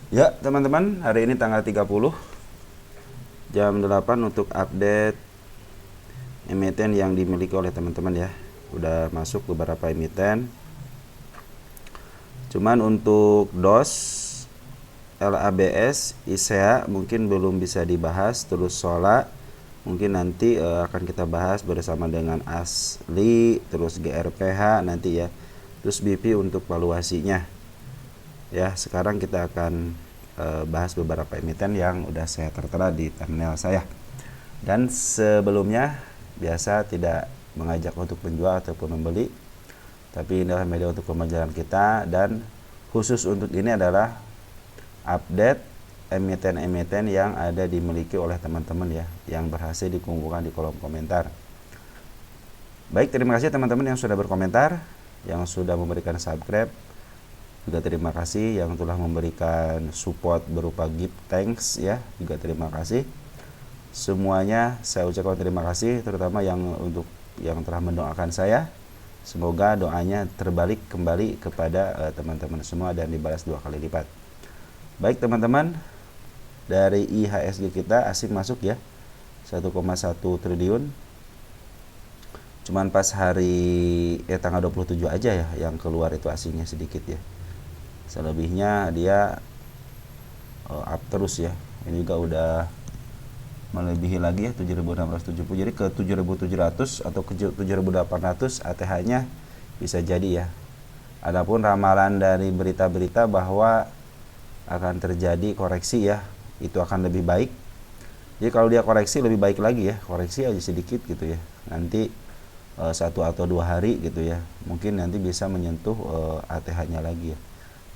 Ya, teman-teman, hari ini tanggal 30 jam 8 untuk update emiten yang dimiliki oleh teman-teman ya. Udah masuk beberapa emiten. Cuman untuk DOS, LABS, ISEA mungkin belum bisa dibahas, terus Sola mungkin nanti akan kita bahas bersama dengan Asli, terus GRPH nanti ya. Terus BP untuk valuasinya. Ya, sekarang kita akan bahas beberapa emiten yang udah saya tertera di thumbnail saya. Dan sebelumnya biasa tidak mengajak untuk menjual ataupun membeli, tapi ini adalah media untuk pembelajaran kita, dan khusus untuk ini adalah update emiten-emiten yang ada dimiliki oleh teman-teman ya, yang berhasil dikumpulkan di kolom komentar. Baik, terima kasih teman-teman yang sudah berkomentar, yang sudah memberikan subscribe. Juga terima kasih yang telah memberikan support berupa gift thanks ya, juga terima kasih. Semuanya saya ucapkan terima kasih, terutama yang telah mendoakan saya. Semoga doanya terbalik kembali kepada teman-teman semua dan dibalas 2 kali lipat. Baik teman-teman, dari IHSG kita asing masuk ya, 1,1 triliun. Cuman pas hari tanggal 27 aja ya yang keluar itu asingnya sedikit ya. Selebihnya dia up terus ya. Ini juga udah melebihi lagi ya, 7.670. Jadi ke 7.700 atau ke 7.800 ATH-nya bisa jadi ya. Adapun ramalan dari berita-berita bahwa akan terjadi koreksi ya, itu akan lebih baik. Jadi kalau dia koreksi lebih baik lagi ya, koreksi aja sedikit gitu ya. Nanti 1 atau 2 hari gitu ya, mungkin nanti bisa menyentuh ATH-nya lagi ya.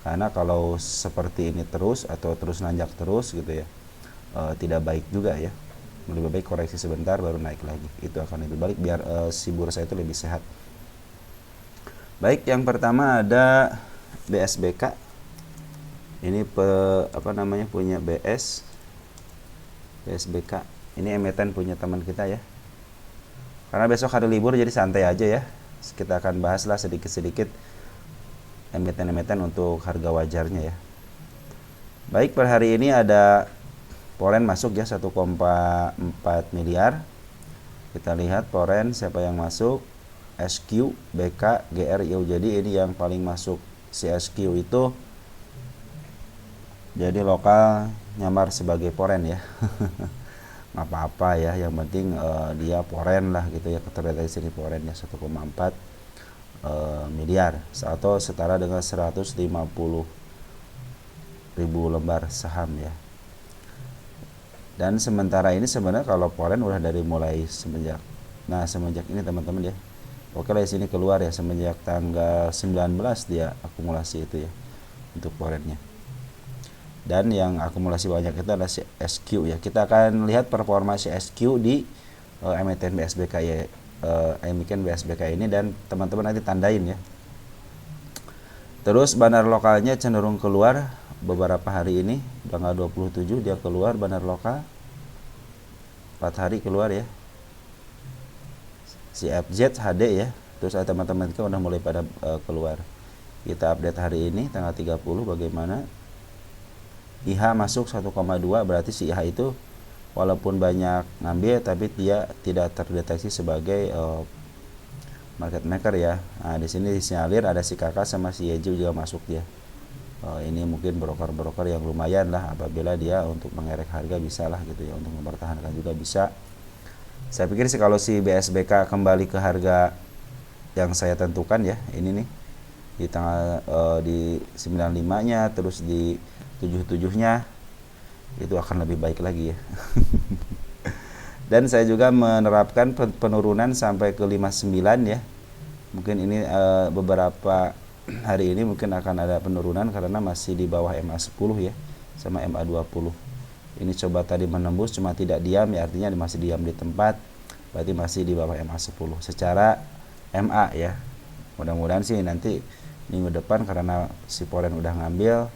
Karena kalau seperti ini terus atau terus nanjak terus gitu ya, tidak baik juga ya. Lebih baik koreksi sebentar baru naik lagi, itu akan lebih baik biar si bursa itu lebih sehat. Baik, yang pertama ada BSBK. Ini punya BSBK. Ini emiten punya teman kita ya. Karena besok hari libur jadi santai aja ya. Kita akan bahaslah sedikit-sedikit emiten-emiten untuk harga wajarnya ya. Baik, per hari ini ada Poren masuk ya, 1,4 miliar. Kita lihat Poren siapa yang masuk. SQ, BK, GRIU. Jadi ini yang paling masuk si SQ itu. Jadi lokal nyamar sebagai Poren ya. Nggak apa-apa ya, yang penting dia Poren lah gitu ya. Terlihat dari sini Poren ya, 1,4 miliar atau setara dengan 150.000 lembar saham ya. Dan sementara ini sebenarnya kalau Poren udah dari mulai semenjak ini teman-teman ya. Oke lah, di sini keluar ya semenjak tanggal 19 dia akumulasi itu ya untuk Porennya. Dan yang akumulasi banyak itu adalah si SQ ya. Kita akan lihat performa si SQ di emiten BSBK ya, emiten BSBK ini, dan teman-teman nanti tandain ya. Terus bandar lokalnya cenderung keluar beberapa hari ini, tanggal 27 dia keluar bandar lokal, 4 hari keluar ya, si FZ HD ya. Terus teman-teman kita udah mulai pada keluar. Kita update hari ini tanggal 30 bagaimana. IH masuk 1,2, berarti si IH itu walaupun banyak ngambil tapi dia tidak terdeteksi sebagai market maker ya. Nah, di sini disinyalir ada si kakak sama si Yeju juga masuk dia. Ini mungkin broker-broker yang lumayan lah, apabila dia untuk mengerek harga bisa lah gitu ya, untuk mempertahankan juga bisa. Saya pikir sih kalau si BSBK kembali ke harga yang saya tentukan ya, ini nih di tanggal di 95-nya terus di 77-nya, itu akan lebih baik lagi ya. Dan saya juga menerapkan penurunan sampai ke 59 ya. Mungkin ini beberapa hari ini mungkin akan ada penurunan karena masih di bawah MA10 ya, sama MA20. Ini coba tadi menembus cuma tidak diam ya, artinya masih diam di tempat, berarti masih di bawah MA10 secara MA ya. Mudah-mudahan sih nanti minggu depan, karena si Poren udah ngambil,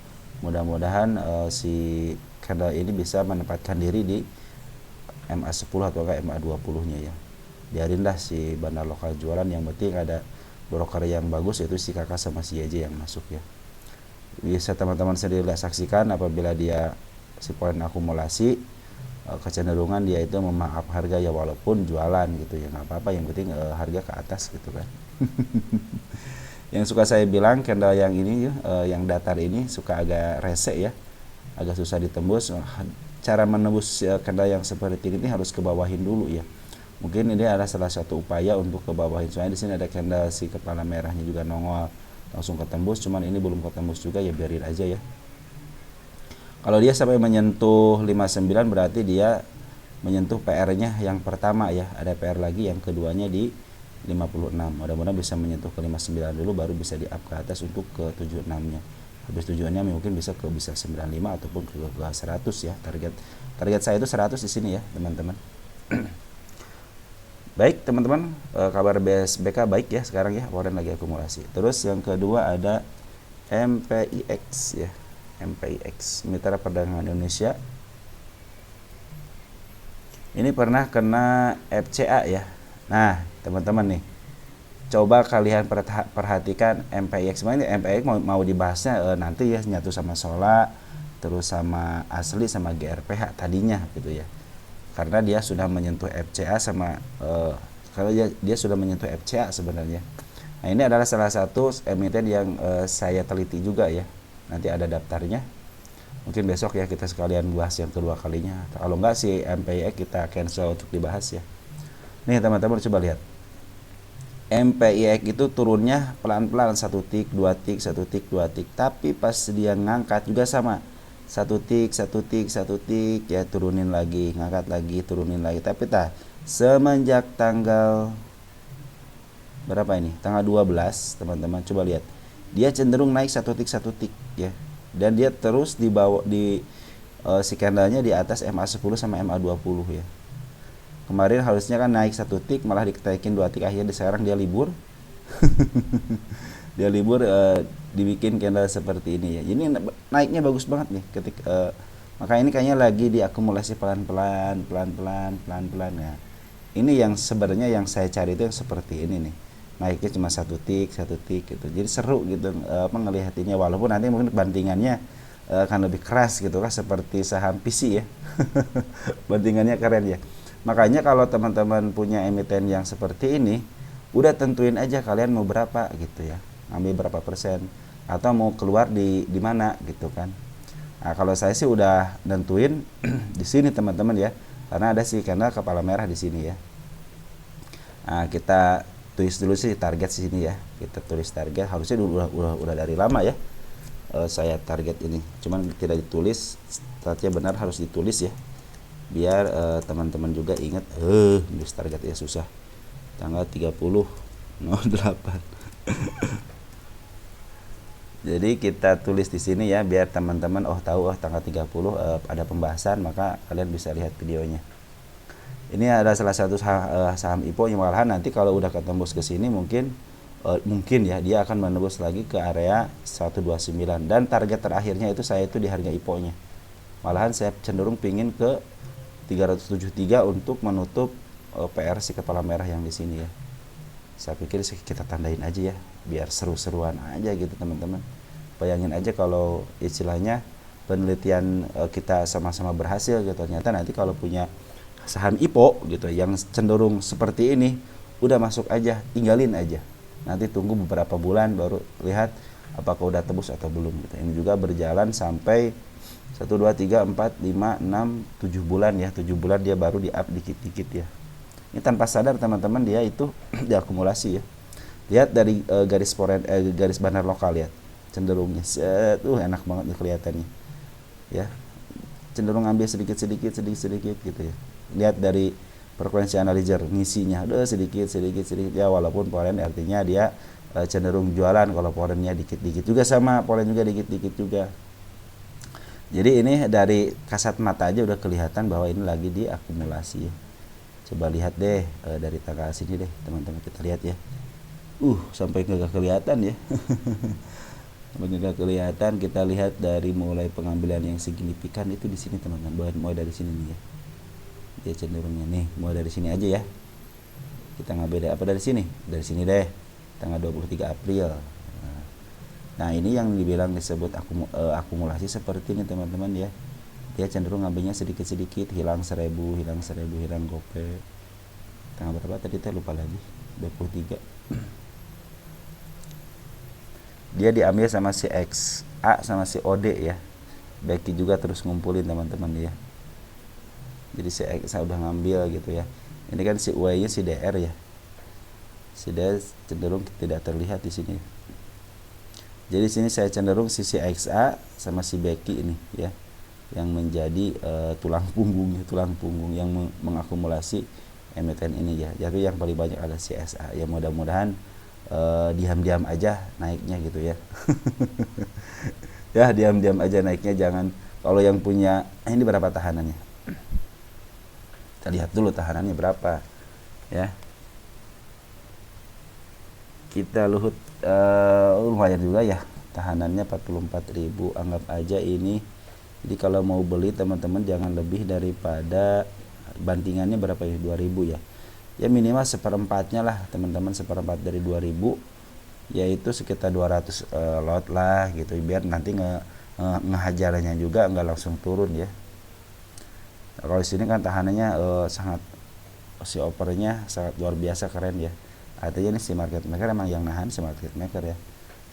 mudah-mudahan si candle ini bisa menempatkan diri di MA10 atau MA20 nya ya. Biarinlah si bandar lokal jualan, yang penting ada broker yang bagus, yaitu si kakak sama si YJ yang masuk ya. Bisa teman-teman sendiri saksikan apabila dia si poin akumulasi, kecenderungan dia itu memaaf harga ya, walaupun jualan gitu ya, nggak apa-apa, yang penting harga ke atas gitu kan. Yang suka saya bilang candle yang ini yang datar ini suka agak rese ya, agak susah ditembus. Cara menembus candle yang seperti ini harus ke bawahin dulu ya. Mungkin ini adalah salah satu upaya untuk ke bawahin. Soalnya di sini ada candle si kepala merahnya juga nongol langsung ketembus, cuman ini belum ketembus juga ya, biarin aja ya. Kalau dia sampai menyentuh 59 berarti dia menyentuh PR-nya yang pertama ya. Ada PR lagi yang keduanya di 56. Mudah-mudahan bisa menyentuh ke 59 dulu, baru bisa di up ke atas untuk ke 76-nya. Habis 76-nya mungkin bisa 95 ataupun ke 100 ya. Target saya itu 100 di sini ya, teman-teman. Baik, teman-teman, kabar BSBK baik ya sekarang ya, Warren lagi akumulasi. Terus yang kedua ada MPIX ya. MPIX, Mitra Perdagangan Indonesia. Ini pernah kena FCA ya. Nah, teman-teman nih, coba kalian perhatikan MPIX. Ini MPIX mau dibahasnya nanti ya, nyatu sama Sola, terus sama Asli sama GRPH tadinya gitu ya. Karena dia sudah menyentuh FCA sama kalau dia sudah menyentuh FCA sebenarnya. Nah, ini adalah salah satu emiten yang saya teliti juga ya. Nanti ada daftarnya. Mungkin besok ya kita sekalian bahas yang kedua kalinya. Kalau enggak sih MPIX kita cancel untuk dibahas ya. Nih teman-teman coba lihat. MPIX itu turunnya pelan-pelan, 1 tik, 2 tik, 1 tik, 2 tik. Tapi pas dia ngangkat juga sama. 1 tik, 1 tik, 1 tik ya, turunin lagi, ngangkat lagi, turunin lagi. Tapi semenjak tanggal berapa ini? Tanggal 12, teman-teman coba lihat. Dia cenderung naik 1 tik 1 tik ya. Dan dia terus dibawa di si candlenya di atas MA10 sama MA20 ya. Kemarin harusnya kan naik 1 tik, malah ditaikin 2 tik, akhirnya sekarang dia libur. Dia libur, dibikin candle seperti ini ya. Ini naiknya bagus banget nih maka ini kayaknya lagi diakumulasi pelan-pelan ya. Ini yang sebenarnya yang saya cari itu yang seperti ini nih. Naiknya cuma 1 tik gitu. Jadi seru gitu ngelihatinnya, walaupun nanti mungkin bantingannya akan lebih keras gitu kan, seperti saham PC ya. Bantingannya keren ya. Makanya kalau teman-teman punya emiten yang seperti ini, udah tentuin aja kalian mau berapa gitu ya. Ambil berapa persen atau mau keluar di mana gitu kan. Nah, kalau saya sih udah nentuin di sini teman-teman ya. Karena ada sih karena kepala merah di sini ya. Nah, kita tulis dulu sih target di sini ya. Kita tulis target, harusnya udah dari lama ya. Saya target ini. Cuman tidak ditulis, startnya benar harus ditulis ya. Biar teman-teman juga ingat nulis targetnya susah. Tanggal 30/08. Jadi kita tulis di sini ya, biar teman-teman tahu tanggal 30 ada pembahasan, maka kalian bisa lihat videonya. Ini ada salah satu saham IPO yang malahan nanti kalau udah ketembus ke sini mungkin ya dia akan menembus lagi ke area 129, dan target terakhirnya itu saya itu di harga IPO-nya. Malahan saya cenderung pingin ke 373 untuk menutup PR si kepala merah yang di sini ya. Saya pikir sih kita tandain aja ya, biar seru-seruan aja gitu teman-teman. Bayangin aja kalau istilahnya penelitian kita sama-sama berhasil gitu, ternyata nanti kalau punya saham IPO gitu yang cenderung seperti ini, udah masuk aja, tinggalin aja. Nanti tunggu beberapa bulan baru lihat apakah udah tebus atau belum gitu. Ini juga berjalan sampai 1 2 3 4 5 6 7 bulan ya. 7 bulan dia baru di up dikit-dikit ya. Ini tanpa sadar teman-teman dia itu diakumulasi ya. Lihat dari garis banner lokal, lihat cenderungnya enak banget nih kelihatannya ya, cenderung ambil sedikit gitu ya. Lihat dari frekuensi analyzer ngisinya sedikit ya, walaupun polen artinya dia cenderung jualan. Kalau polennya dikit-dikit juga sama, polen juga dikit-dikit juga. Jadi ini dari kasat mata aja udah kelihatan bahwa ini lagi diakumulasi ya. Coba lihat deh dari tanggal sini deh teman-teman, kita lihat ya. Sampai nggak kelihatan ya. Sampai nggak kelihatan. Kita lihat dari mulai pengambilan yang signifikan itu di sini teman-teman. Mulai dari sini nih ya. Dia cenderungnya nih, mulai dari sini aja ya. Kita ngambil apa dari sini? Dari sini deh. Tanggal 23 April. Nah, Nah ini yang dibilang disebut akumulasi seperti ini teman-teman ya. Dia cenderung ngambilnya sedikit-sedikit, hilang 1000, hilang gope. Tanggal berapa tadi saya lupa lagi, 23. Dia diambil sama si XA sama si OD ya. Becky juga terus ngumpulin teman-teman ya. Jadi si XA udah ngambil gitu ya. Ini kan si Y nya si DR ya. Si DR cenderung tidak terlihat di sini. Jadi sini saya cenderung si XA sama si Becky ini ya, yang menjadi tulang punggung yang mengakumulasi emiten ini ya. Jadi yang paling banyak ada si SA. Ya mudah-mudahan diam-diam aja naiknya gitu ya. Ya diam-diam aja naiknya, jangan. Kalau yang punya ini berapa tahanannya? Kita lihat dulu tahanannya berapa ya. Kita lumayan juga ya tahanannya 44.000, anggap aja ini. Jadi kalau mau beli teman-teman jangan lebih daripada bantingannya berapa ya, 2000 ya. Ya minimal seperempatnya lah teman-teman, seperempat dari 2000, yaitu sekitar 200 lot lah gitu, biar nanti ngehajarnya juga nggak langsung turun ya. Nah, kalau di sini kan tahanannya sangat, si opernya sangat luar biasa keren ya. Artinya ini si market maker emang yang nahan si market maker ya.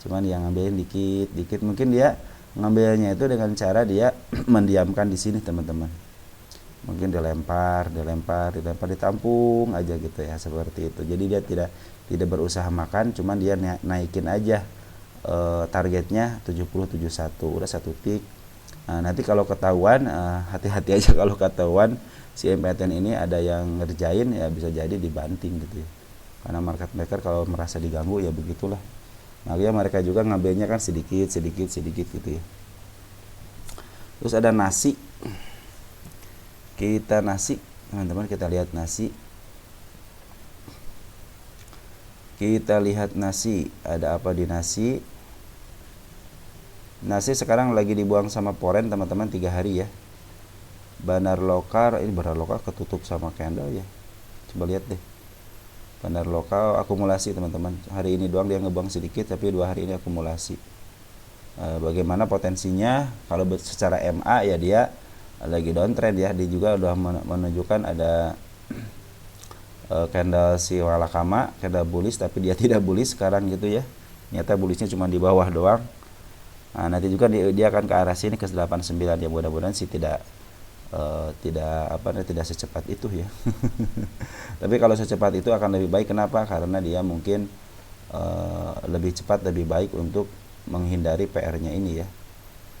Cuman yang ngambilin dikit-dikit, mungkin dia ngambilnya itu dengan cara dia mendiamkan di sini teman-teman. Mungkin dilempar, ditampung aja gitu ya, seperti itu. Jadi dia tidak berusaha makan, cuman dia naikin aja targetnya 7071, udah satu tik. Nah, nanti kalau ketahuan, hati-hati aja kalau ketahuan si MPTN ini ada yang ngerjain ya, bisa jadi dibanting gitu ya. Karena market maker kalau merasa diganggu ya begitulah. Makanya mereka juga ngambilnya kan sedikit gitu ya. Terus ada nasi. Teman-teman, kita lihat nasi. Ada apa di nasi? Nasi sekarang lagi dibuang sama Poren teman-teman 3 hari ya. Bandar Lokal ketutup sama candle ya. Coba lihat deh. Bandar Lokal akumulasi teman-teman. Hari ini doang dia ngebuang sedikit, tapi 2 hari ini akumulasi. Bagaimana potensinya? Kalau secara MA ya dia lagi downtrend ya. Dia juga udah menunjukkan ada candle si Walakama, candle bullish, tapi dia tidak bullish sekarang gitu ya. Nyata bullishnya cuma di bawah doang. Nah, nanti juga dia akan ke arah sini ke 89 ya. Mudah-mudahan sih tidak secepat itu ya. Tapi kalau secepat itu akan lebih baik. Kenapa? Karena dia mungkin lebih cepat, lebih baik untuk menghindari PR-nya ini ya.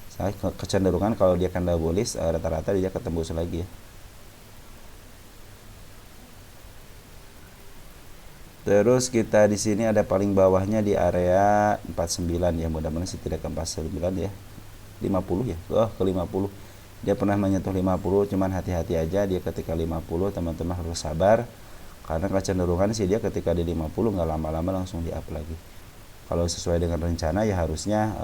Saya kecenderungan kalau dia candle bullish rata-rata dia ketembus lagi ya. Terus kita di sini ada paling bawahnya di area 49 ya. Mudah-mudahan sih tidak ke 49 ya. 50 ya. Ke 50. Dia pernah menyentuh 50, cuman hati-hati aja dia ketika 50, teman-teman harus sabar. Karena kecenderungan sih dia ketika di 50 nggak lama-lama langsung di-up lagi. Kalau sesuai dengan rencana ya harusnya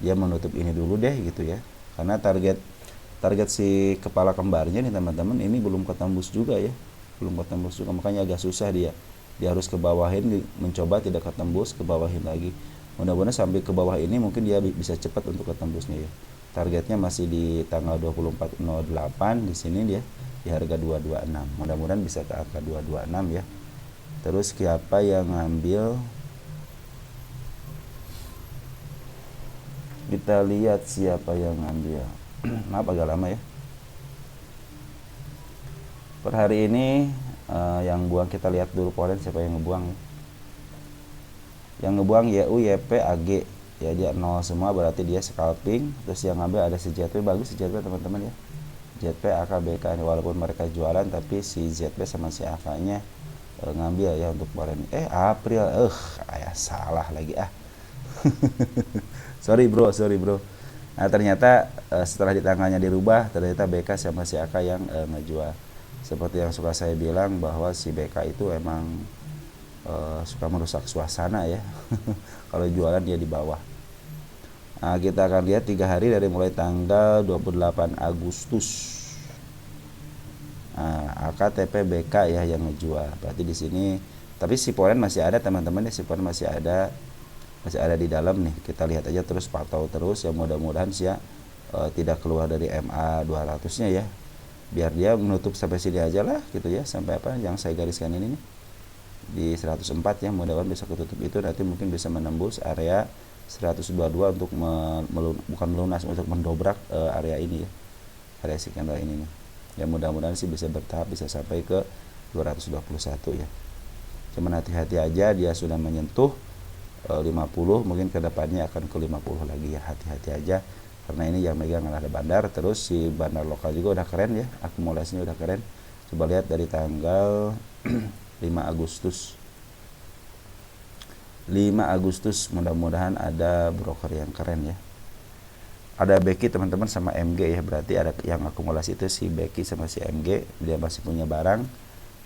dia menutup ini dulu deh gitu ya. Karena target si kepala kembarnya nih teman-teman ini belum ketembus juga ya. Makanya agak susah dia. Dia harus ke bawahin, mencoba tidak ketembus, ke bawahin lagi. Mudah-mudahan sampai ke bawah ini mungkin dia bisa cepat untuk ketembusnya ya. Targetnya masih di tanggal 24.08, di sini dia di harga 226. Mudah-mudahan bisa ke angka 226 ya. Terus siapa yang ngambil? Kita lihat siapa yang ngambil. Maaf agak lama ya. Per hari ini yang buang, kita lihat dulu polen siapa yang ngebuang. Yang ngebuang YU, YP, AG. Ya dia 0 semua, berarti dia scalping. Terus yang ngambil ada si ZP, bagus si ZP teman-teman ya. ZP, AK, BK ini walaupun mereka jualan, tapi si ZP sama si AK nya ngambil ya untuk polen. April, salah lagi sorry bro. Nah ternyata setelah di tangannya dirubah, ternyata BK sama si AK yang ngejual. Seperti yang suka saya bilang bahwa si BK itu emang suka merusak suasana ya. Kalau jualan dia di bawah. Nah, kita akan lihat 3 hari dari mulai tanggal 28 Agustus. Nah, AKTP BK ya yang ngejual. Berarti di sini, tapi si polen masih ada teman-teman ya, si polen masih ada. masih ada di dalam nih. Kita lihat aja terus, pantau terus ya, mudah-mudahan sih ya tidak keluar dari MA 200 nya ya, biar dia menutup sampai sini aja lah gitu ya, sampai apa yang saya gariskan ini nih di 104 ya, mudah-mudahan bisa ketutup itu, nanti mungkin bisa menembus area 122 untuk bukan melunas, untuk mendobrak area ini ya, area si candle ini nih ya, mudah-mudahan sih bisa bertahap, bisa sampai ke 221 ya. Cuman hati-hati aja, dia sudah menyentuh 50, mungkin kedepannya akan ke 50 lagi ya, hati-hati aja, karena ini yang megang ada bandar. Terus si bandar lokal juga udah keren ya, akumulasinya udah keren. Coba lihat dari tanggal 5 Agustus 5 Agustus, mudah-mudahan ada broker yang keren ya. Ada Becky teman-teman sama MG ya, berarti ada yang akumulasi itu si Becky sama si MG, dia masih punya barang.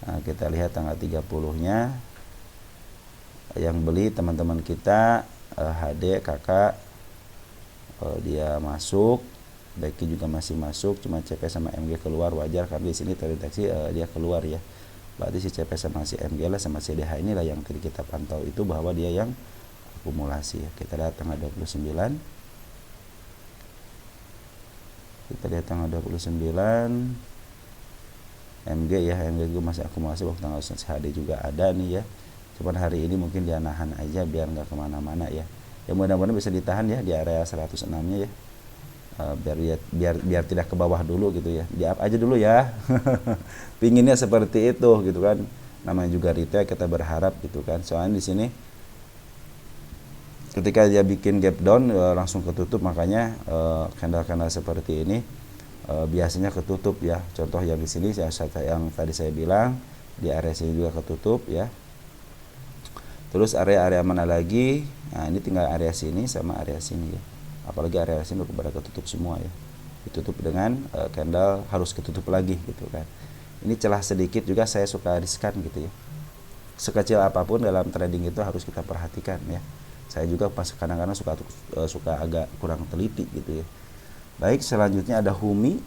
Nah, kita lihat tanggal 30 nya yang beli teman-teman kita, HD kakak, dia masuk, Becky juga masih masuk, cuma CP sama MG keluar, wajar karena di sini terdeteksi dia keluar ya. Berarti si CP sama si MG lah sama CDH inilah yang tadi kita pantau itu bahwa dia yang akumulasi ya. Kita lihat tanggal 29, kita lihat tanggal 29 MG ya, MG juga masih akumulasi, waktu tanggal HD juga ada nih ya, cuman hari ini mungkin dia nahan aja biar nggak kemana-mana ya. Ya mudah-mudahan bisa ditahan ya di area 106 nya ya, biar tidak ke bawah dulu gitu ya, di up aja dulu ya. Pinginnya seperti itu gitu kan, namanya juga retail, kita berharap gitu kan. Soalnya di sini ketika dia bikin gap down langsung ketutup, makanya candle-candle seperti ini biasanya ketutup ya. Contoh yang di sini yang tadi saya bilang, di area sini juga ketutup ya. Terus area-area mana lagi? Nah, ini tinggal area sini sama area sini ya. Apalagi area sini udah pada ketutup semua ya. Ditutup dengan candle harus ketutup lagi gitu kan. Ini celah sedikit juga saya suka riskan gitu ya. Sekecil apapun dalam trading itu harus kita perhatikan ya. Saya juga pas kadang-kadang suka agak kurang teliti gitu ya. Baik, selanjutnya ada Humi.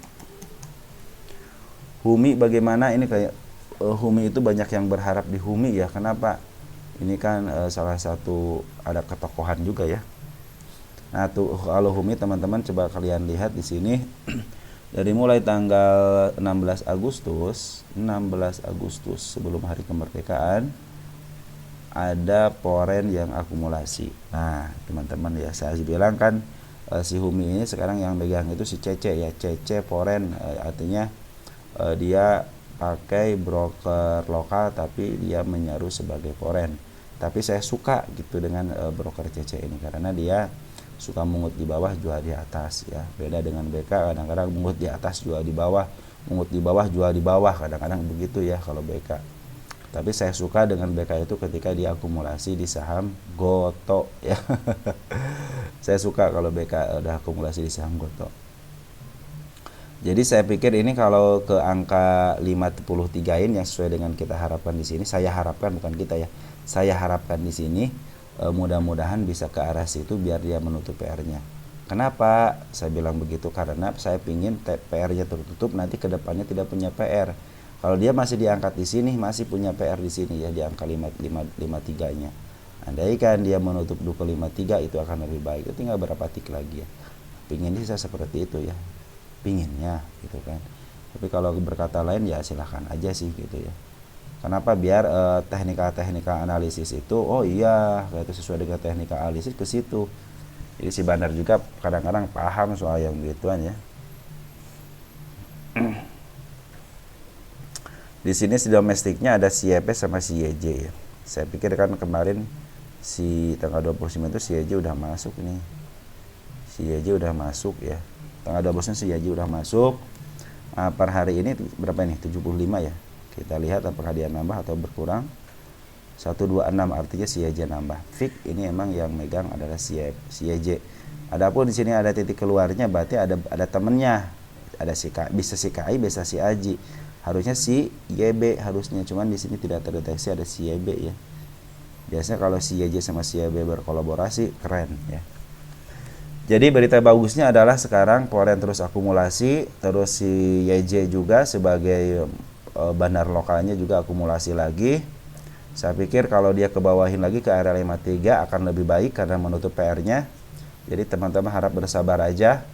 Humi bagaimana ini, kayak Humi itu banyak yang berharap di Humi ya. Kenapa? Ini kan salah satu ada ketokohan juga ya. Nah, tuh kalau Humi teman-teman coba kalian lihat di sini dari mulai tanggal 16 Agustus sebelum hari kemerdekaan ada poren yang akumulasi. Nah, teman-teman ya, saya bilang kan si Humi ini sekarang yang megang itu si Cece ya, Cece poren, artinya dia pakai broker lokal tapi dia menyaru sebagai poren. Tapi saya suka gitu dengan broker CC ini karena dia suka mungut di bawah jual di atas ya. Beda dengan BK, kadang-kadang mungut di atas jual di bawah, mungut di bawah jual di bawah, kadang-kadang begitu ya kalau BK. Tapi saya suka dengan BK itu ketika dia akumulasi di saham Goto ya. Saya suka kalau BK udah akumulasi di saham Goto. Jadi saya pikir ini kalau ke angka 53-in yang sesuai dengan kita harapkan di sini, saya harapkan, bukan kita ya. Saya harapkan di sini mudah-mudahan bisa ke arah situ biar dia menutup PR-nya. Kenapa saya bilang begitu? Karena saya pingin PR-nya tertutup, nanti ke depannya tidak punya PR. Kalau dia masih diangkat di sini, masih punya PR di sini ya, di angka 53-nya. Andaikan dia menutup 253 itu akan lebih baik. Itu tinggal berapa tik lagi ya. Pingin bisa seperti itu ya. Pinginnya gitu kan. Tapi kalau berkata lain ya silahkan aja sih gitu ya. Kenapa? Biar teknika analisis itu, oh iya itu sesuai dengan teknika analisis ke situ. Jadi si bandar juga kadang-kadang paham soal yang begituan ya. Di sini si domestiknya ada si YP sama si YJ ya. Saya pikir kan kemarin si tanggal 29 itu si YJ udah masuk nih. Si YJ udah masuk ya. Tanggal 29 si YJ udah masuk. Per hari ini berapa ini? 75 ya. Kita lihat apakah dia nambah atau berkurang. 126 artinya si YJ nambah. Fix ini emang yang megang adalah si YJ. Adapun di sini ada titik keluarnya, berarti ada temennya. Ada bisa si KI, bisa si Aji. Harusnya si YB harusnya, cuman di sini tidak terdeteksi ada si YB ya. Biasanya kalau si YJ sama si YB berkolaborasi keren ya. Jadi berita bagusnya adalah sekarang poren terus akumulasi, terus si YJ juga sebagai bandar lokalnya juga akumulasi lagi. Saya pikir kalau dia ke bawahin lagi ke area 53 akan lebih baik karena menutup PR-nya. Jadi teman-teman harap bersabar aja.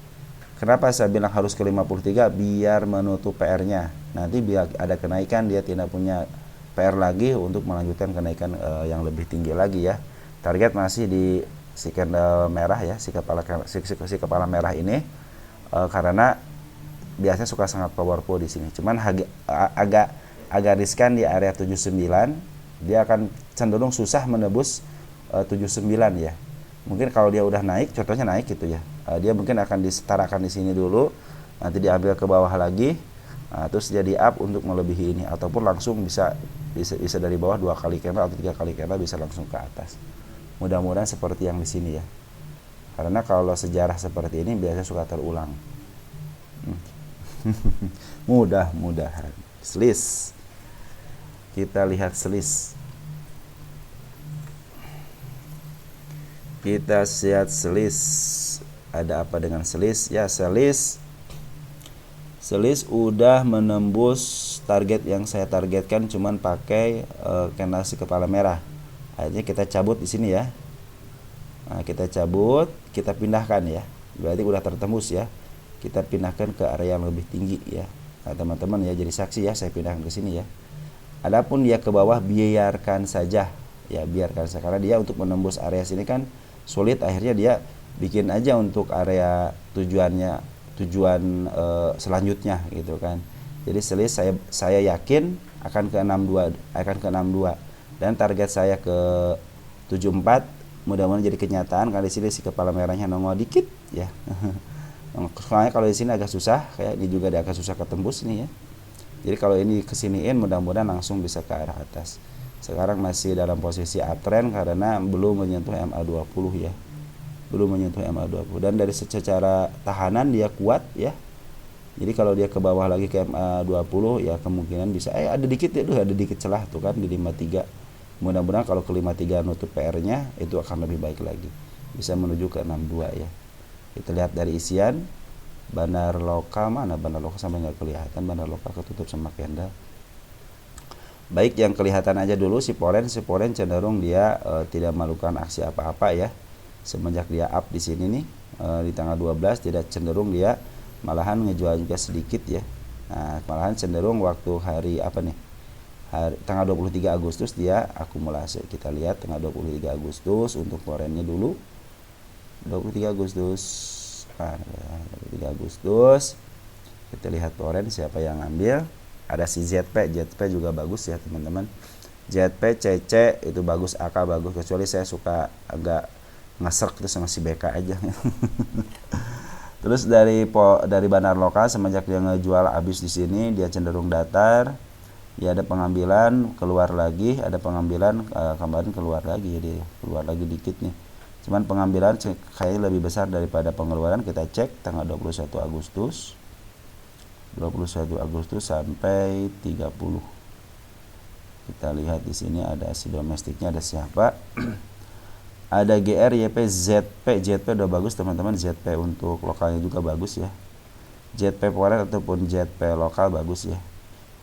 Kenapa saya bilang harus ke 53? Biar menutup PR-nya. Nanti biar ada kenaikan dia tidak punya PR lagi untuk melanjutkan kenaikan yang lebih tinggi lagi ya. Target masih di si candle merah ya, si kepala merah ini karena biasanya suka sangat powerful di sini. Cuman agak riskan di area 79. Dia akan cenderung susah menebus 79 ya. Mungkin kalau dia udah naik, contohnya naik gitu ya, dia mungkin akan disetarakan di sini dulu, nanti diambil ke bawah lagi, terus jadi up untuk melebihi ini, ataupun langsung bisa dari bawah 2 kali candle atau 3 kali candle bisa langsung ke atas. Mudah-mudahan seperti yang di sini ya. Karena kalau sejarah seperti ini biasanya suka terulang. Mudah-mudahan. Selis. Kita lihat selis. Kita lihat selis. Ada apa dengan selis? Ya, selis udah menembus target yang saya targetkan, cuman pakai candle si kepala merah. Akhirnya kita cabut di sini ya. Nah, kita cabut, kita pindahkan ya. Berarti udah tertembus ya. Kita pindahkan ke area yang lebih tinggi ya. Nah, teman-teman ya, jadi saksi ya, saya pindahkan ke sini ya. Adapun dia ke bawah, biarkan saja ya, biarkan saja, karena dia untuk menembus area sini kan sulit. Akhirnya dia bikin aja untuk area tujuan selanjutnya gitu kan. Jadi selis saya yakin akan ke 62 dan target saya ke 74. Mudah-mudahan jadi kenyataan, karena di sini si kepala merahnya nongol dikit ya. Soalnya kalau di sini agak susah, kayak ini juga agak susah ketembus nih ya. Jadi kalau ini kesiniin, mudah-mudahan langsung bisa ke arah atas. Sekarang masih dalam posisi uptrend karena belum menyentuh MA20 ya. Belum menyentuh MA20. Dan dari secara tahanan dia kuat ya. Jadi kalau dia ke bawah lagi ke MA20 ya kemungkinan bisa ada dikit ya, ada dikit celah tuh kan di 53. Mudah-mudahan kalau ke 53 nutup PR-nya itu akan lebih baik lagi. Bisa menuju ke 62 ya. Kita lihat dari isian. Bandar lokal, mana bandar lokal sampai nggak kelihatan, bandar lokal ketutup sama candle. Baik, yang kelihatan aja dulu si poren cenderung dia tidak melakukan aksi apa-apa ya. Semenjak dia up di sini nih di tanggal 12 tidak cenderung dia malahan ngejual juga sedikit ya. Nah, malahan cenderung waktu hari apa nih? Tanggal 23 Agustus dia akumulasi. Kita lihat tanggal 23 Agustus untuk porennya dulu. 23 Agustus. 3 Agustus kita lihat poren siapa yang ngambil. Ada si ZP juga bagus ya teman-teman. ZP, CC itu bagus, AK bagus, kecuali saya suka agak ngeserk itu sama si BK aja. Terus dari bandar lokal semenjak dia ngejual habis di sini dia cenderung datar. Ya, ada pengambilan keluar lagi, ada pengambilan kemarin keluar lagi, jadi keluar lagi dikit nih. Cuman pengambilan kayaknya lebih besar daripada pengeluaran. Kita cek tanggal 21 Agustus sampai 30. Kita lihat di sini ada si domestiknya, ada siapa? Ada GR, YP, ZP udah bagus teman-teman. ZP untuk lokalnya juga bagus ya. ZP forex ataupun ZP lokal bagus ya.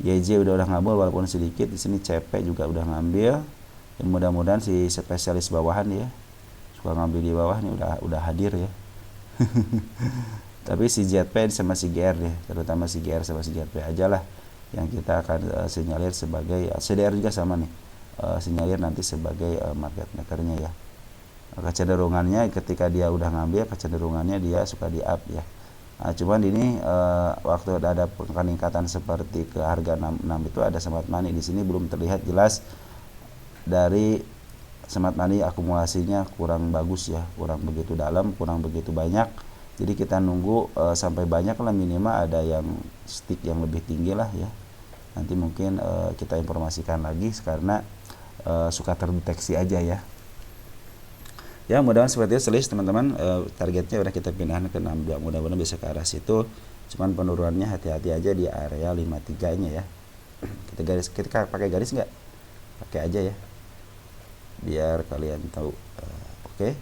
YJ udah ngambil walaupun sedikit. Di sini CP juga udah ngambil. Dan mudah-mudahan si spesialis bawahan ya, suka ngambil di bawah nih udah hadir ya. Tapi si ZP sama si GR deh, terutama si GR sama si ZP aja lah yang kita akan sinyalir sebagai CDR juga sama nih, sinyalir nanti sebagai market makernya ya. Kecenderungannya ketika dia udah ngambil, kecenderungannya dia suka di up ya. Nah, cuman ini waktu ada peningkatan seperti ke harga 66 itu ada smart money di sini belum terlihat jelas. Dari smart money akumulasinya kurang bagus ya, kurang begitu dalam, kurang begitu banyak. Jadi kita nunggu sampai banyak lah, minimal ada yang stick yang lebih tinggi lah ya. Nanti mungkin kita informasikan lagi karena suka terdeteksi aja ya. Ya, mudah-mudahan seperti itu selis teman-teman. Targetnya udah kita pindahkan ke 62, mudah-mudahan bisa ke arah situ. Cuman penurunannya hati-hati aja di area 53 nya ya. Kita pakai garis nggak? Pakai aja ya, biar kalian tahu. Oke.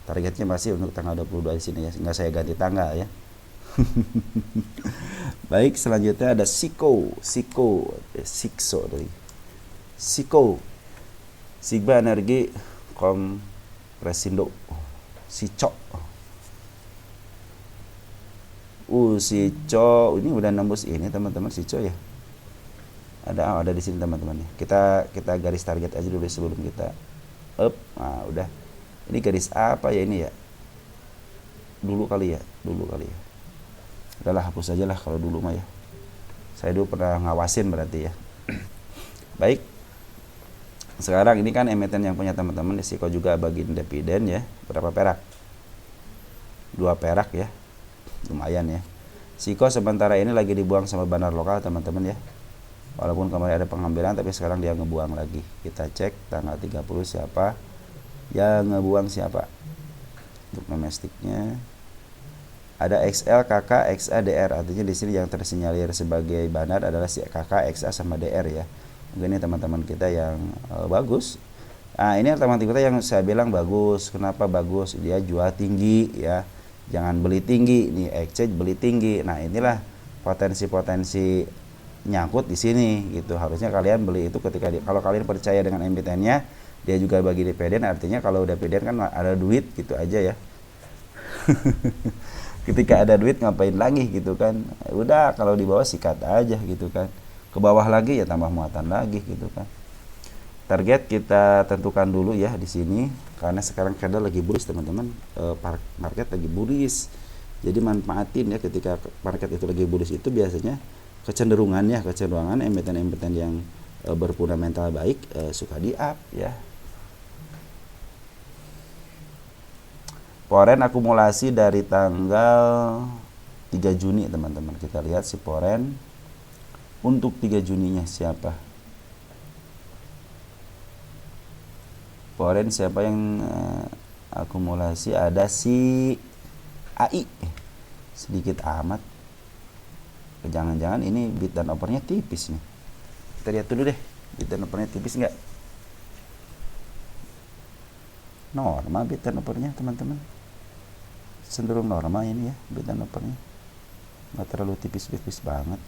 Targetnya masih untuk tanggal 22 di sini ya, nggak saya ganti tanggal ya. Baik, selanjutnya ada Siko. Sigma Energi Kompresindo. Sico. Sico ini udah nembus ini teman-teman, Sico ya. Ada di sini teman-teman ya. Kita garis target aja dulu sebelum kita up. Nah, udah. Ini garis apa ya ini ya? Dulu kali ya. Udahlah hapus aja lah kalau dulu mah ya. Saya dulu pernah ngawasin berarti ya. Baik. Sekarang ini kan emiten yang punya teman-teman, Siko juga bagiin dividen ya. Berapa perak? 2 perak ya. Lumayan ya. Siko sementara ini lagi dibuang sama bandar lokal teman-teman ya. Walaupun kemarin ada pengambilan tapi sekarang dia ngebuang lagi. Kita cek tanggal 30 siapa yang ngebuang siapa. Untuk domestiknya ada XL, KK, XA, DR. Artinya di sini yang tersinyalir sebagai bandar adalah si KK, XA sama DR ya. Mungkin ini teman-teman kita yang bagus. Nah, ini teman-teman kita yang saya bilang bagus. Kenapa bagus? Dia jual tinggi ya. Jangan beli tinggi. Nih exchange beli tinggi. Nah, inilah potensi-potensi nyangkut di sini gitu. Harusnya kalian beli itu ketika kalau kalian percaya dengan emitennya, dia juga bagi dividen, artinya kalau udah dividen kan ada duit gitu aja ya. Ketika ada duit ngapain lagi gitu kan. Udah kalau di bawah sikat aja gitu kan. Ke bawah lagi ya tambah muatan lagi gitu kan. Target kita tentukan dulu ya di sini karena sekarang candle lagi bullish teman-teman. Market lagi bullish. Jadi manfaatin ya ketika market itu lagi bullish itu biasanya kecenderungan emiten-emiten yang berfundamental baik suka di up ya. Poren akumulasi dari tanggal 3 Juni teman-teman. Kita lihat si Poren untuk 3 Juninya siapa. Poren siapa yang akumulasi, ada si AI. Sedikit amat. Jangan-jangan ini bid dan opernya tipis nih. Kita lihat dulu deh, bid dan opernya tipis nggak? Normal bid dan opernya teman-teman. Cenderung normal ini ya bid dan opernya. Nggak terlalu tipis-tipis banget.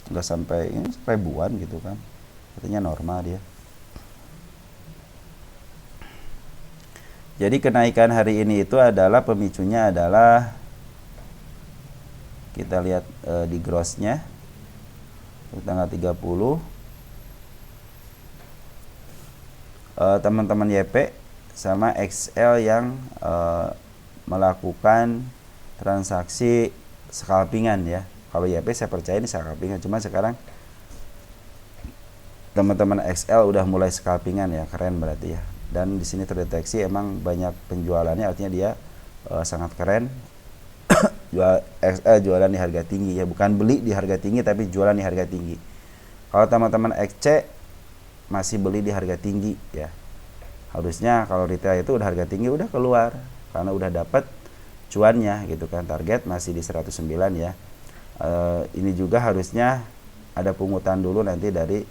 Nggak sampai ini ribuan gitu kan. Artinya normal dia. Jadi kenaikan hari ini itu adalah pemicunya adalah kita lihat di grossnya tanggal 30 teman-teman YP sama XL yang melakukan transaksi scalpingan ya. Kalau YP saya percaya ini scalpingan, cuma sekarang teman-teman XL udah mulai scalpingan ya, keren berarti ya. Dan di sini terdeteksi emang banyak penjualannya, artinya dia sangat keren. Jualan di harga tinggi ya, bukan beli di harga tinggi tapi jualan di harga tinggi. Kalau teman-teman XC masih beli di harga tinggi ya, harusnya kalau retail itu udah harga tinggi udah keluar karena udah dapat cuannya gitu kan. Target masih di 109 ya. Ini juga harusnya ada pungutan dulu nanti dari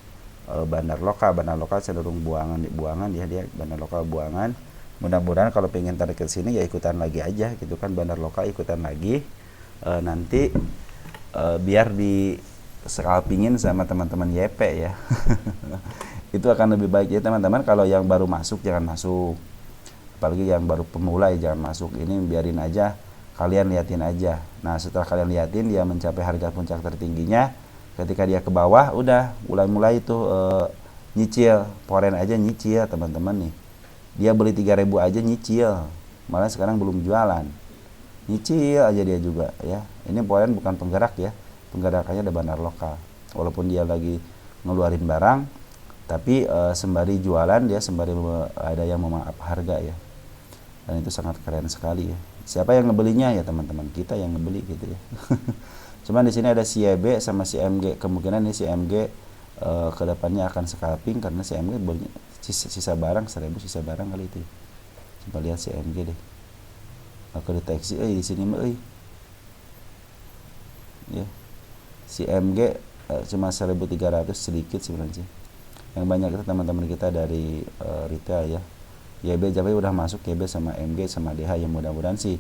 bandar lokal cenderung buangan ya, dia bandar lokal buangan. Mudah-mudahan kalau pengen tarik ke sini ya ikutan lagi aja gitu kan, bandar lokal ikutan lagi nanti biar di scalpingin sama teman-teman YP ya. Itu akan lebih baik ya teman-teman. Kalau yang baru masuk jangan masuk, apalagi yang baru pemula ya jangan masuk. Ini biarin aja, kalian liatin aja. Nah setelah kalian liatin dia mencapai harga puncak tertingginya, ketika dia ke bawah udah mulai itu nyicil, Poren aja nyicil teman-teman nih. Dia beli 3.000 aja nyicil, malah sekarang belum jualan, nyicil aja dia juga ya. Ini Poren bukan penggerak ya, penggerakannya ada bandar lokal. Walaupun dia lagi ngeluarin barang, tapi sembari jualan dia sembari ada yang memaaf harga ya. Dan itu sangat keren sekali ya. Siapa yang ngebelinya ya teman-teman, kita yang ngebeli gitu ya. Cuman di sini ada si YB sama si MG, kemungkinan ini si MG kedepannya akan scalping karena si MG sisa barang 1.000 sisa barang kali itu. Coba lihat si MG deh. Aku deteksi di sini mah ya. Si MG cuma 1.300 sedikit sebenarnya. Yang banyak itu teman-teman kita dari retail ya. YB Jabe udah masuk, YB sama MG sama DH, yang mudah-mudahan sih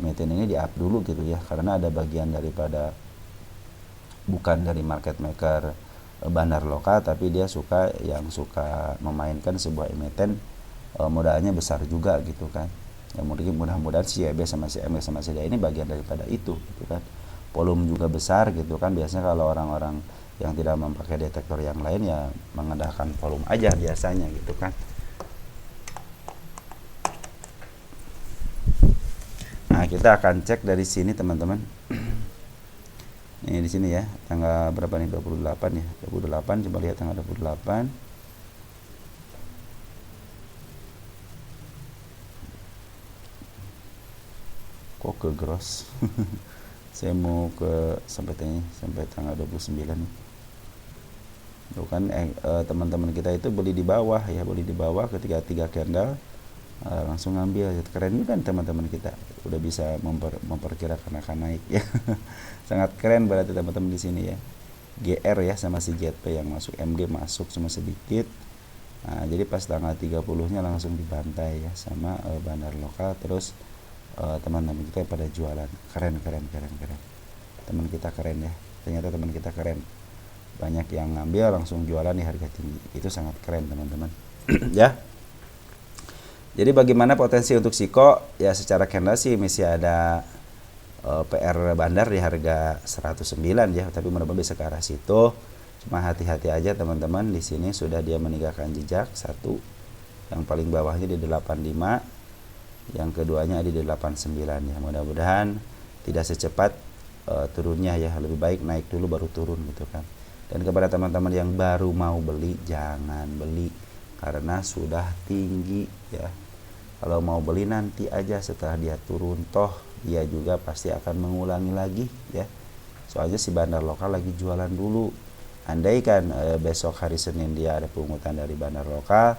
emiten ini di up dulu gitu ya, karena ada bagian daripada bukan dari market maker bandar lokal, tapi dia suka memainkan sebuah emiten modalnya besar juga gitu kan. Ya mungkin mudah-mudahan si EB sama si MG sama si D ini bagian daripada itu gitu kan. Volume juga besar gitu kan. Biasanya kalau orang-orang yang tidak memakai detektor yang lain ya mengandalkan volume aja biasanya gitu kan. Nah, kita akan cek dari sini teman-teman. Ini di sini ya, tanggal berapa nih? 28 ya. 28, coba lihat tanggal 28. Kok ke gross? Saya mau ke sampai tanggal 29 nih. Tuh kan teman-teman kita itu beli di bawah ya, beli di bawah ketika 3 candle langsung ngambil. Keren juga kan teman-teman kita, udah bisa memperkirakan akan naik ya. Sangat keren berarti teman-teman di sini ya. GR ya sama si ZP yang masuk, MG masuk cuma sedikit. Nah, jadi pas tanggal 30-nya langsung dibantai ya sama bandar lokal. Terus teman-teman kita pada jualan. Keren. Teman kita keren ya. Ternyata teman kita keren. Banyak yang ngambil langsung jualan di harga tinggi. Itu sangat keren teman-teman. Ya. Jadi bagaimana potensi untuk Siko? Ya secara candle sih masih ada PR bandar di harga 109 ya, tapi mudah-mudahan bisa ke arah situ. Cuma hati-hati aja teman-teman, di sini sudah dia meninggalkan jejak satu. Yang paling bawahnya di 85, yang keduanya ada di 89 ya. Mudah-mudahan tidak secepat turunnya ya, lebih baik naik dulu baru turun gitu kan. Dan kepada teman-teman yang baru mau beli, jangan beli karena sudah tinggi ya. Kalau mau beli nanti aja setelah dia turun, toh dia juga pasti akan mengulangi lagi ya. Soalnya si bandar lokal lagi jualan dulu. Andaikan besok hari Senin dia ada pungutan dari bandar lokal,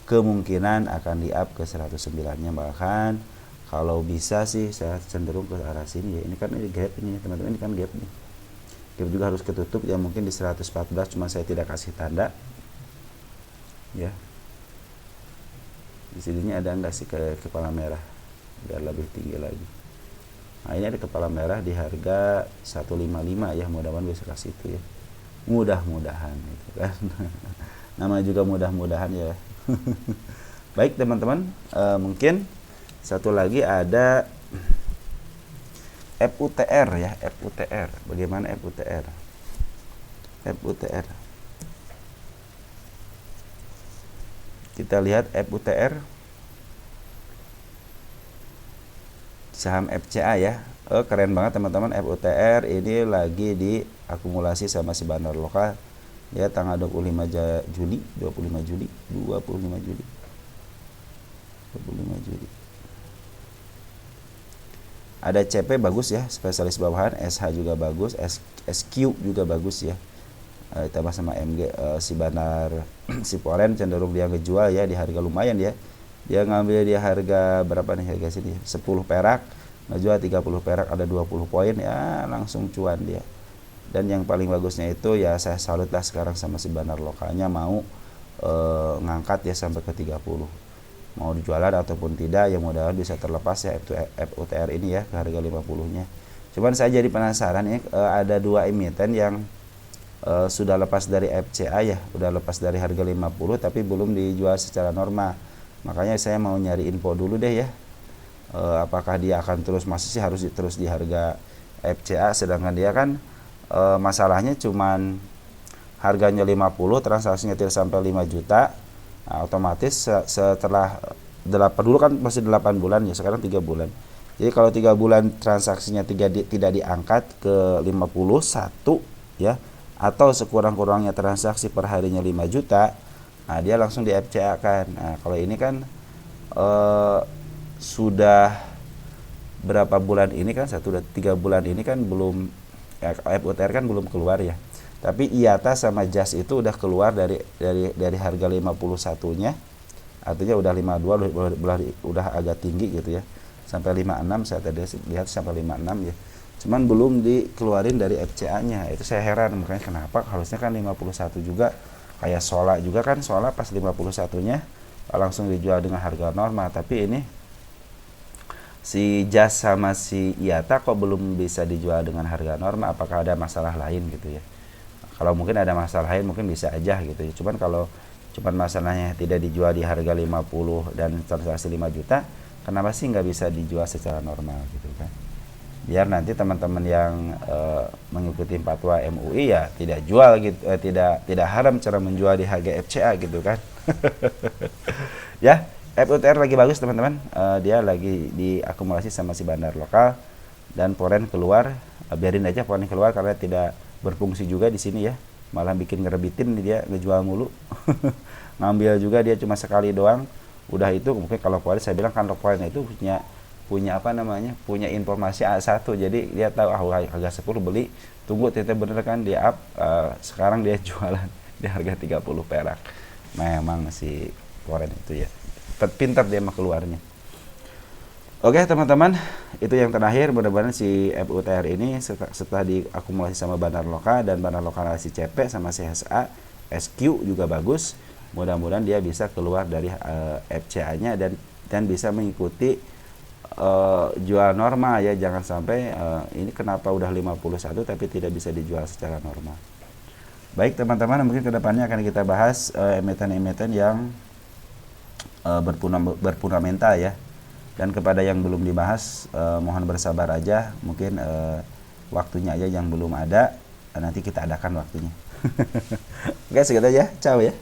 kemungkinan akan di-up ke 109-nya, bahkan kalau bisa sih saya cenderung ke arah sini ya. Ini kan ini gap ini teman-teman, ini kan gap nih. Gap juga harus ketutup ya, mungkin di 114, cuma saya tidak kasih tanda. Ya. Di sininya ada enggak sih ke kepala merah biar lebih tinggi lagi. Nah, ini ada kepala merah di harga 155 ya, mudah-mudahan bisa kasih itu ya. Mudah-mudahan gitu kan. Nama juga mudah-mudahan ya. Baik teman-teman, mungkin satu lagi ada FUTR ya, FUTR. Bagaimana FUTR? FUTR. Kita lihat FUTR, saham FCA ya. Keren banget teman-teman, FUTR ini lagi diakumulasi sama si bandar lokal ya, tanggal 25 Juli. Ada CP bagus ya, spesialis bawahan, SH juga bagus, SQ juga bagus ya. Ditambah sama MG, si bandar si Polen cenderung dia ngejual ya di harga lumayan ya. Dia ngambil di harga berapa nih harga sini? 10 perak, ngejual 30 perak, ada 20 poin ya, langsung cuan dia. Dan yang paling bagusnya itu ya saya salut lah sekarang sama si bandar lokalnya mau ngangkat ya sampai ke 30. Mau dijualan ataupun tidak ya mudah-mudahan bisa terlepas ya FUTR ini ya ke harga 50-nya. Cuman saya jadi penasaran ya, ada dua emiten yang sudah lepas dari FCA ya, udah lepas dari harga 50 tapi belum dijual secara normal. Makanya saya mau nyari info dulu deh ya. Apakah dia akan masih sih harus terus di harga FCA, sedangkan dia kan masalahnya cuman harganya 50, transaksinya tidak sampai 5 juta. Nah, otomatis setelah 8 dulu kan masih 8 bulan ya, sekarang 3 bulan. Jadi kalau 3 bulan transaksinya tidak diangkat ke 51 ya, atau sekurang-kurangnya transaksi per harinya 5 juta, nah dia langsung di FCA kan. Nah, kalau ini kan sudah berapa bulan ini kan, 3 bulan ini kan belum ya, FUTR kan belum keluar ya. Tapi IATA sama JAS itu udah keluar dari harga 51-nya. Artinya udah 52 udah agak tinggi gitu ya. Sampai 56 saya tadi lihat sampai 56 ya. Cuman belum dikeluarin dari FCA-nya. Itu saya heran, makanya kenapa harusnya kan 51 juga. Kayak Sola juga kan, Sola pas 51-nya langsung dijual dengan harga normal, tapi ini si JAS sama si IATA kok belum bisa dijual dengan harga normal. Apakah ada masalah lain gitu ya? Kalau mungkin ada masalah lain mungkin bisa aja gitu ya. Cuman kalau cuman masalahnya tidak dijual di harga 50 dan transaksi 5 juta, kenapa sih nggak bisa dijual secara normal gitu kan? Biar nanti teman-teman yang mengikuti fatwa MUI ya tidak jual gitu, tidak haram cara menjual di harga FCA gitu kan. Ya, FUTR lagi bagus teman-teman. Dia lagi diakumulasi sama si bandar lokal dan foreign keluar. Biarin aja foreign keluar karena tidak berfungsi juga di sini ya. Malah bikin ngerebitin, dia ngejual mulu. Ngambil juga dia cuma sekali doang. Udah itu mungkin kalau foreign, saya bilang kan foreign itu punya apa namanya, punya informasi A1, jadi dia tahu harga 10 beli, tunggu ternyata bener kan dia up, sekarang dia jualan di harga 30 perak. Memang si foreign itu ya pintar dia mah keluarnya. Oke teman-teman, itu yang terakhir. Mudah-mudahan si FUTR ini setelah diakumulasi sama bandar lokal dan bandar lokal si CP sama CSA SQ juga bagus, mudah-mudahan dia bisa keluar dari FCA-nya dan bisa mengikuti jual normal ya. Jangan sampai ini kenapa udah 51 tapi tidak bisa dijual secara normal. Baik teman-teman, mungkin kedepannya akan kita bahas emiten-emiten yang berfundamental ya. Dan kepada yang belum dibahas, mohon bersabar aja, mungkin waktunya aja yang belum ada, nanti kita adakan waktunya. Oke, segitu aja, ciao ya.